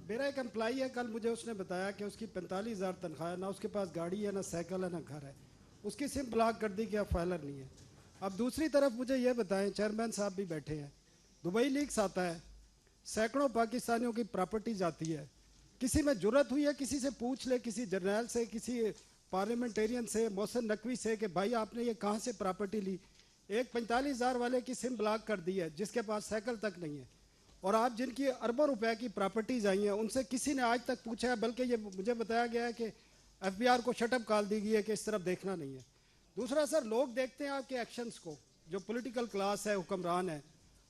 میرا ایک امپلائی ہے، کل مجھے اس نے بتایا کہ اس کی 45,000 تنخواہ ہے، نہ اس کے پاس گاڑی ہے، نہ سائیکل ہے، نہ گھر ہے، اس کی سم بلاک کر دی کہ اب فائلر نہیں ہے۔ اب دوسری طرف مجھے یہ بتائیں، چیئرمین صاحب بھی بیٹھے ہیں، دبئی لیکس آتا ہے، سینکڑوں پاکستانیوں کی پراپرٹی جاتی ہے، کسی میں جرت ہوئی ہے کسی سے پوچھ لے، کسی جرنیل سے، کسی پارلیمنٹیرین سے، محسن نقوی سے، کہ بھائی آپ نے یہ کہاں سے پراپرٹی لی؟ ایک 45,000 والے کی سم بلاک کر دی ہے جس کے پاس سائیکل تک نہیں ہے، اور آپ جن کی اربوں روپے کی پراپرٹیز آئی ہیں ان سے کسی نے آج تک پوچھا ہے؟ بلکہ یہ مجھے بتایا گیا ہے کہ ایف بی آر کو شٹ اپ کال دی گئی ہے کہ اس طرف دیکھنا نہیں ہے۔ دوسرا سر، لوگ دیکھتے ہیں آپ کے ایکشنز کو، جو پولیٹیکل کلاس ہے، حکمران ہے۔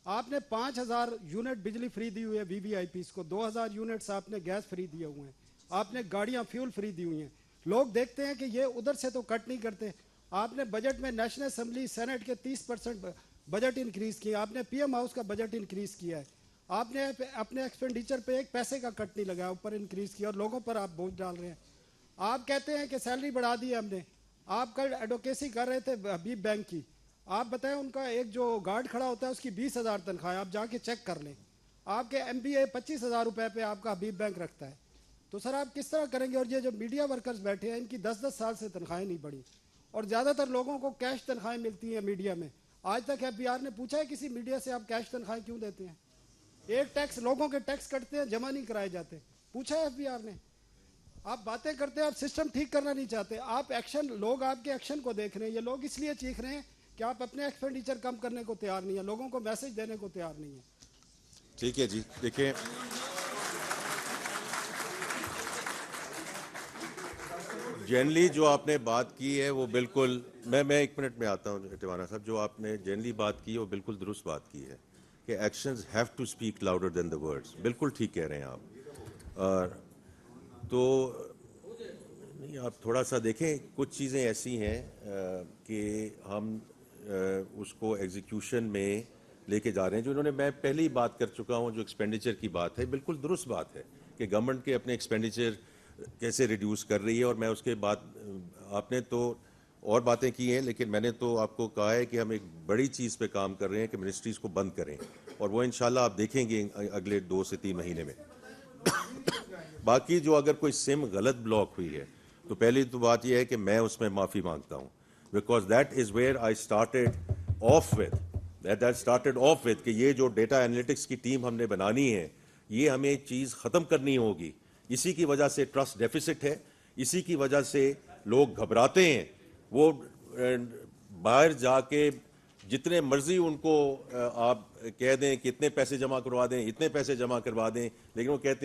آپ نے 5,000 یونٹ بجلی فری دی ہوئی ہے وی وی آئی پیز کو، 2,000 یونٹس آپ نے گیس فری دیے ہوئے ہیں، آپ نے گاڑیاں فیول فری دی ہوئی ہیں۔ لوگ دیکھتے ہیں کہ یہ ادھر سے تو کٹ نہیں کرتے۔ آپ نے بجٹ میں نیشنل اسمبلی سینٹ کے 30% بجٹ انکریز کیا، آپ نے پی ایم ہاؤس کا بجٹ انکریز کیا ہے، آپ نے اپنے ایکسپینڈیچر پہ ایک پیسے کا کٹ نہیں لگایا، اوپر انکریز کیا، اور لوگوں پر آپ بوجھ ڈال رہے ہیں۔ آپ کہتے ہیں کہ سیلری بڑھا دی ہے ہم نے، آپ کل ایڈوکیسی کر رہے تھے حبیب بینک کی، آپ بتائیں ان کا ایک جو گارڈ کھڑا ہوتا ہے اس کی 20,000 تنخواہ ہے، آپ جا کے چیک کر لیں۔ آپ کے ایم بی اے 25,000 روپے پہ آپ کا حبیب بینک رکھتا ہے، تو سر آپ کس طرح کریں گے؟ اور یہ جو میڈیا ورکرز بیٹھے ہیں ان کی 10 سال سے تنخواہیں نہیں بڑھی، اور زیادہ تر لوگوں کو کیش تنخواہیں ملتی ہیں میڈیا میں۔ آج تک ایف بی آر نے پوچھا ہے کسی میڈیا سے آپ کیش تنخواہیں کیوں دیتے ہیں؟ ایک ٹیکس، لوگوں کے ٹیکس کٹتے ہیں، جمع نہیں کرائے جاتے، پوچھا ہے ایف بی آر نے؟ آپ باتیں کرتے ہیں، آپ سسٹم ٹھیک کرنا نہیں چاہتے، آپ ایکشن، لوگ آپ کے ایکشن کو دیکھ رہے ہیں۔ یہ لوگ اس لیے چیخ رہے ہیں کہ آپ اپنے ایکسپینڈیچر کم کرنے کو تیار نہیں ہیں، لوگوں کو میسج دینے کو تیار نہیں ہیں۔ ٹھیک ہے جی، دیکھیں جنرلی جو آپ نے بات کی ہے وہ بالکل، میں 1 منٹ میں آتا ہوں ٹیوانا صاحب، جو آپ نے جنرلی بات کی ہے وہ بالکل درست بات کی ہے کہ actions have to speak louder than the words, بالکل ٹھیک کہہ رہے ہیں آپ۔ اور تو نہیں، آپ تھوڑا سا دیکھیں، کچھ چیزیں ایسی ہیں کہ ہم اس کو ایگزیکیوشن میں لے کے جا رہے ہیں، جو انہوں نے، میں پہلے ہی بات کر چکا ہوں، جو ایکسپینڈیچر کی بات ہے بالکل درست بات ہے کہ گورنمنٹ کے اپنے ایکسپینڈیچر کیسے ریڈیوس کر رہی ہے، اور میں اس کے بعد، آپ نے تو اور باتیں کی ہیں لیکن میں نے تو آپ کو کہا ہے کہ ہم ایک بڑی چیز پہ کام کر رہے ہیں کہ منسٹریز کو بند کریں، اور وہ انشاءاللہ آپ دیکھیں گے اگلے 2 سے 3 مہینے میں۔ باقی جو اگر کوئی سم غلط بلاک ہوئی ہے تو پہلی تو بات یہ ہے کہ میں اس میں معافی مانگتا ہوں، because that is where I started off with کہ یہ جو ڈیٹا انالیٹکس کی ٹیم ہم نے بنانی ہے، یہ ہمیں چیز ختم کرنی ہوگی۔ اسی کی وجہ سے ٹرسٹ ڈیفیسٹ ہے، اسی کی وجہ سے لوگ گھبراتے ہیں، وہ باہر جا کے جتنے مرضی ان کو آپ کہہ دیں کہ اتنے پیسے جمع کروا دیں، اتنے پیسے جمع کروا دیں، لیکن وہ کہتے ہیں